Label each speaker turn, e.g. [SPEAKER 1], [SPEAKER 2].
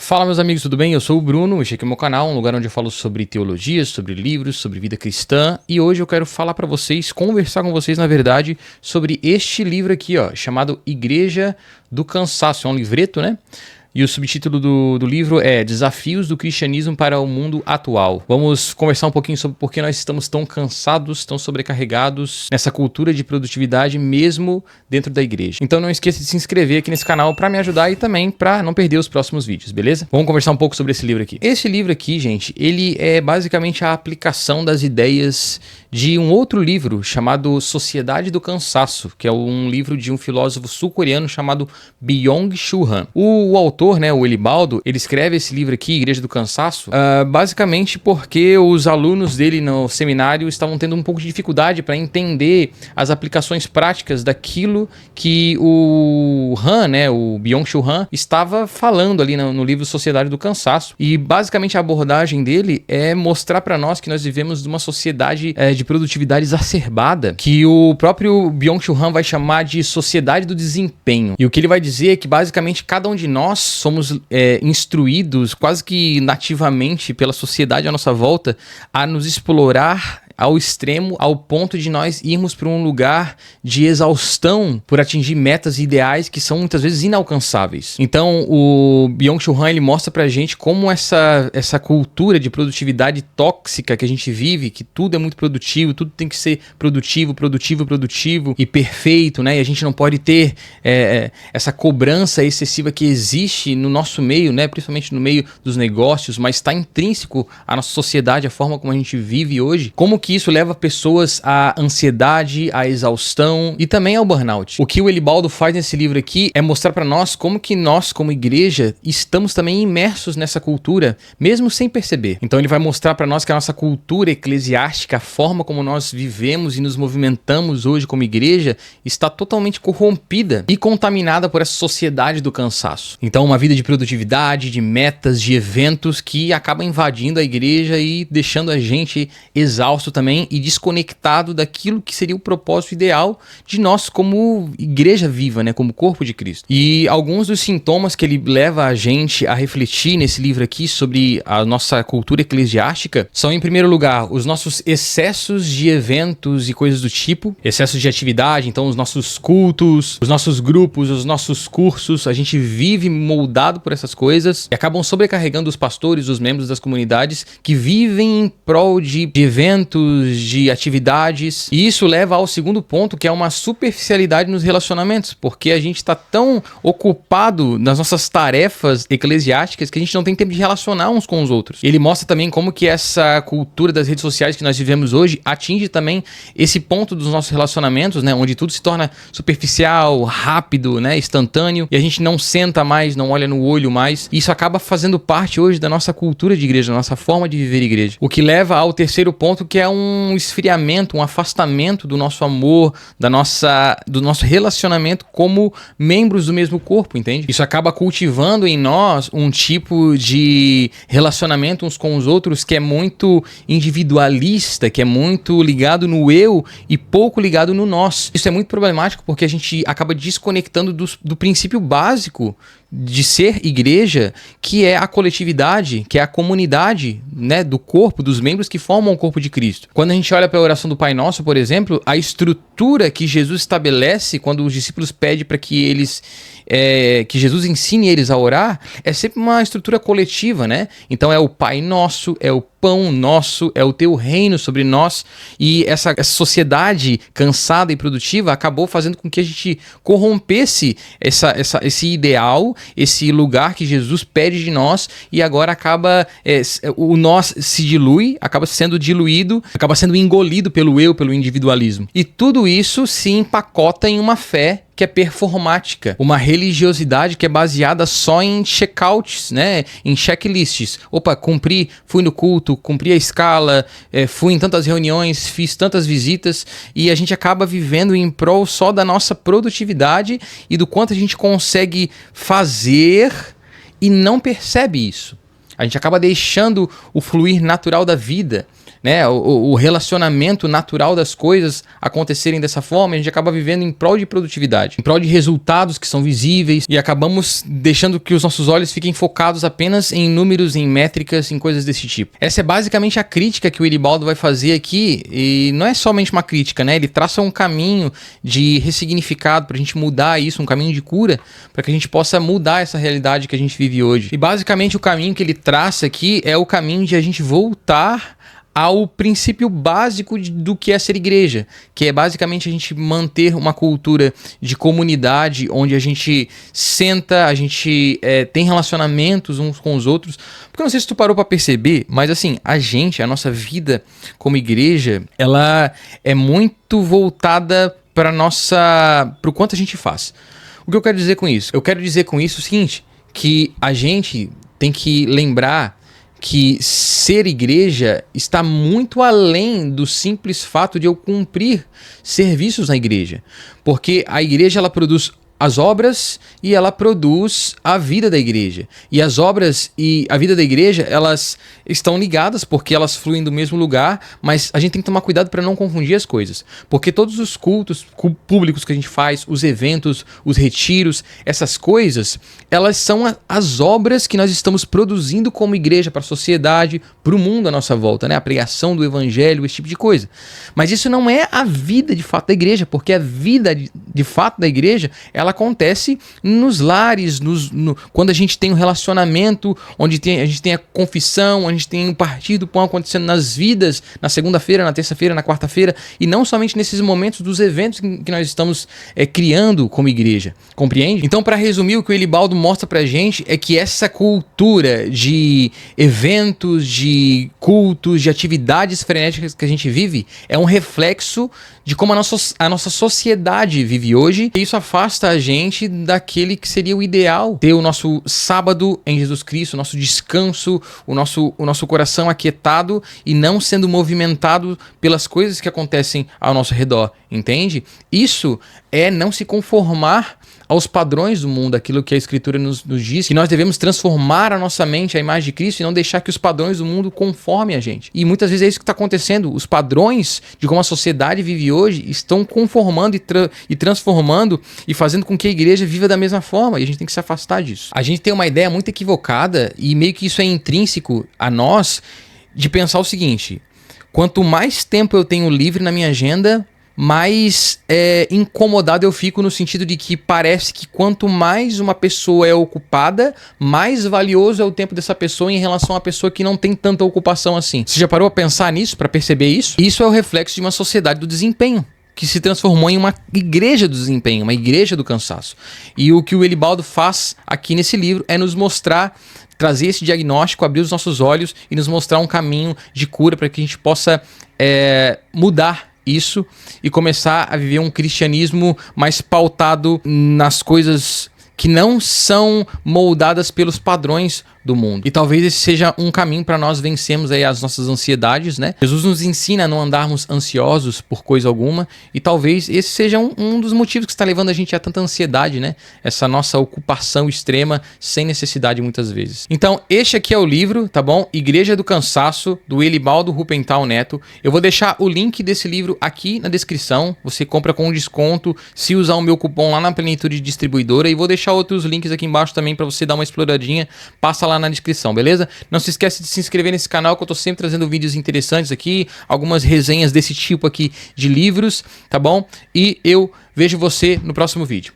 [SPEAKER 1] Fala meus amigos, tudo bem? Eu sou o Bruno, este aqui é o meu canal, um lugar onde eu falo sobre teologia, sobre livros, sobre vida cristã, e hoje eu quero falar pra vocês, conversar com vocês na verdade, sobre este livro aqui, ó, chamado Igreja do Cansaço. É um livreto, né? E o subtítulo do livro é Desafios do Cristianismo para o Mundo Atual. Vamos conversar um pouquinho sobre por que nós estamos tão cansados, tão sobrecarregados nessa cultura de produtividade mesmo dentro da igreja. Então não esqueça de se inscrever aqui nesse canal para me ajudar e também para não perder os próximos vídeos, beleza? Vamos conversar um pouco sobre esse livro aqui. Esse livro aqui, gente, ele é basicamente a aplicação das ideias de um outro livro chamado Sociedade do Cansaço, que é um livro de um filósofo sul-coreano chamado Byung-Chul Han. O autor, né, o Elibaldo, ele escreve esse livro aqui, Igreja do Cansaço, basicamente porque os alunos dele no seminário estavam tendo um pouco de dificuldade para entender as aplicações práticas daquilo que o Han, né, o Byung-Chul Han, estava falando ali no livro Sociedade do Cansaço. E basicamente a abordagem dele é mostrar para nós que nós vivemos numa sociedade de produtividade exacerbada, que o próprio Byung-Chul Han vai chamar de sociedade do desempenho. E o que ele vai dizer é que basicamente cada um de nós somos instruídos quase que nativamente pela sociedade à nossa volta a nos explorar ao extremo, ao ponto de nós irmos para um lugar de exaustão por atingir metas e ideais que são muitas vezes inalcançáveis. Então o Byung-Chul Han, ele mostra pra gente como essa cultura de produtividade tóxica que a gente vive, que tudo é muito produtivo, tudo tem que ser produtivo e perfeito, né? E a gente não pode ter essa cobrança excessiva que existe no nosso meio, né? Principalmente no meio dos negócios, mas está intrínseco à nossa sociedade, a forma como a gente vive hoje. Como que isso leva pessoas à ansiedade, à exaustão e também ao burnout. O que o Elibaldo faz nesse livro aqui é mostrar para nós como que nós, como igreja, estamos também imersos nessa cultura, mesmo sem perceber. Então ele vai mostrar para nós que a nossa cultura eclesiástica, a forma como nós vivemos e nos movimentamos hoje como igreja, está totalmente corrompida e contaminada por essa sociedade do cansaço. Então uma vida de produtividade, de metas, de eventos que acaba invadindo a igreja e deixando a gente exausto também e desconectado daquilo que seria o propósito ideal de nós como igreja viva, né, como corpo de Cristo. E alguns dos sintomas que ele leva a gente a refletir nesse livro aqui sobre a nossa cultura eclesiástica são, em primeiro lugar, os nossos excessos de eventos e coisas do tipo, excessos de atividade, então os nossos cultos, os nossos grupos, os nossos cursos, a gente vive moldado por essas coisas e acabam sobrecarregando os pastores, os membros das comunidades que vivem em prol de eventos, de atividades, e isso leva ao segundo ponto, que é uma superficialidade nos relacionamentos, porque a gente está tão ocupado nas nossas tarefas eclesiásticas que a gente não tem tempo de relacionar uns com os outros. Ele mostra também como que essa cultura das redes sociais que nós vivemos hoje atinge também esse ponto dos nossos relacionamentos, né, onde tudo se torna superficial, rápido, né, instantâneo, e a gente não senta mais, não olha no olho mais. Isso acaba fazendo parte hoje da nossa cultura de igreja, da nossa forma de viver igreja. O que leva ao terceiro ponto, que é um esfriamento, um afastamento do nosso amor, do nosso relacionamento como membros do mesmo corpo, entende? Isso acaba cultivando em nós um tipo de relacionamento uns com os outros que é muito individualista, que é muito ligado no eu e pouco ligado no nós. Isso é muito problemático porque a gente acaba desconectando do princípio básico de ser igreja, que é a coletividade, que é a comunidade, né, do corpo, dos membros que formam o corpo de Cristo. Quando a gente olha para a oração do Pai Nosso, por exemplo, a estrutura que Jesus estabelece quando os discípulos pedem para que que Jesus ensine eles a orar, é sempre uma estrutura coletiva, né? Então é o Pai Nosso, é o pão nosso, é o teu reino sobre nós, e essa sociedade cansada e produtiva acabou fazendo com que a gente corrompesse esse ideal, esse lugar que Jesus pede de nós, e agora acaba, o nós se dilui, acaba sendo diluído, acaba sendo engolido pelo eu, pelo individualismo. E tudo isso se empacota em uma fé que é performática, uma religiosidade que é baseada só em checkouts, né? Em checklists. Opa, cumpri, fui no culto, cumpri a escala, fui em tantas reuniões, fiz tantas visitas, e a gente acaba vivendo em prol só da nossa produtividade e do quanto a gente consegue fazer e não percebe isso. A gente acaba deixando o fluir natural da vida, né, o relacionamento natural das coisas acontecerem dessa forma, a gente acaba vivendo em prol de produtividade, em prol de resultados que são visíveis e acabamos deixando que os nossos olhos fiquem focados apenas em números, em métricas, em coisas desse tipo. Essa é basicamente a crítica que o Willibaldo vai fazer aqui e não é somente uma crítica, né? Ele traça um caminho de ressignificado pra gente mudar isso, um caminho de cura, para que a gente possa mudar essa realidade que a gente vive hoje. E basicamente o caminho que ele traça aqui é o caminho de a gente voltar ao princípio básico do que é ser igreja, que é basicamente a gente manter uma cultura de comunidade, onde a gente senta, a gente tem relacionamentos uns com os outros. Porque eu não sei se tu parou para perceber, mas assim, a nossa vida como igreja, ela é muito voltada para o quanto a gente faz. O que eu quero dizer com isso? Eu quero dizer com isso o seguinte, que a gente tem que lembrar que ser igreja está muito além do simples fato de eu cumprir serviços na igreja. Porque a igreja, ela produz as obras e ela produz a vida da igreja. E as obras e a vida da igreja, elas estão ligadas porque elas fluem do mesmo lugar, mas a gente tem que tomar cuidado para não confundir as coisas. Porque todos os cultos públicos que a gente faz, os eventos, os retiros, essas coisas, elas são as obras que nós estamos produzindo como igreja para a sociedade, para o mundo à nossa volta, né? A pregação do evangelho, esse tipo de coisa. Mas isso não é a vida de fato da igreja, porque a vida de fato da igreja, ela acontece nos lares, quando a gente tem um relacionamento, onde a gente tem a confissão, onde a gente tem o partir do pão acontecendo nas vidas, na segunda-feira, na terça-feira, na quarta-feira, e não somente nesses momentos dos eventos que nós estamos criando como igreja, compreende? Então, para resumir, o que o Willibaldo mostra pra gente é que essa cultura de eventos, de cultos, de atividades frenéticas que a gente vive, é um reflexo de como a nossa sociedade vive hoje, e isso afasta a gente daquele que seria o ideal, ter o nosso sábado em Jesus Cristo, o nosso descanso, o nosso coração aquietado e não sendo movimentado pelas coisas que acontecem ao nosso redor, entende? Isso é não se conformar aos padrões do mundo, aquilo que a Escritura nos diz, que nós devemos transformar a nossa mente à imagem de Cristo e não deixar que os padrões do mundo conformem a gente. E muitas vezes é isso que está acontecendo. Os padrões de como a sociedade vive hoje estão conformando e transformando e fazendo com que a igreja viva da mesma forma, e a gente tem que se afastar disso. A gente tem uma ideia muito equivocada, e meio que isso é intrínseco a nós, de pensar o seguinte: quanto mais tempo eu tenho livre na minha agenda, mais incomodado eu fico, no sentido de que parece que quanto mais uma pessoa é ocupada, mais valioso é o tempo dessa pessoa em relação a uma pessoa que não tem tanta ocupação assim. Você já parou a pensar nisso, para perceber isso? Isso é o reflexo de uma sociedade do desempenho, que se transformou em uma igreja do desempenho, uma igreja do cansaço. E o que o Willibaldo faz aqui nesse livro é nos mostrar, trazer esse diagnóstico, abrir os nossos olhos e nos mostrar um caminho de cura para que a gente possa mudar isso e começar a viver um cristianismo mais pautado nas coisas que não são moldadas pelos padrões do mundo. E talvez esse seja um caminho para nós vencermos aí as nossas ansiedades, né? Jesus nos ensina a não andarmos ansiosos por coisa alguma, e talvez esse seja um dos motivos que está levando a gente a tanta ansiedade, né? Essa nossa ocupação extrema sem necessidade muitas vezes. Então, este aqui é o livro, tá bom? Igreja do Cansaço, do Willibaldo Rupental Neto. Eu vou deixar o link desse livro aqui na descrição. Você compra com desconto se usar o meu cupom lá na Plenitude Distribuidora, e vou deixar outros links aqui embaixo também para você dar uma exploradinha. Passa lá na descrição, beleza? Não se esquece de se inscrever nesse canal, que eu tô sempre trazendo vídeos interessantes aqui, algumas resenhas desse tipo aqui de livros, tá bom? E eu vejo você no próximo vídeo.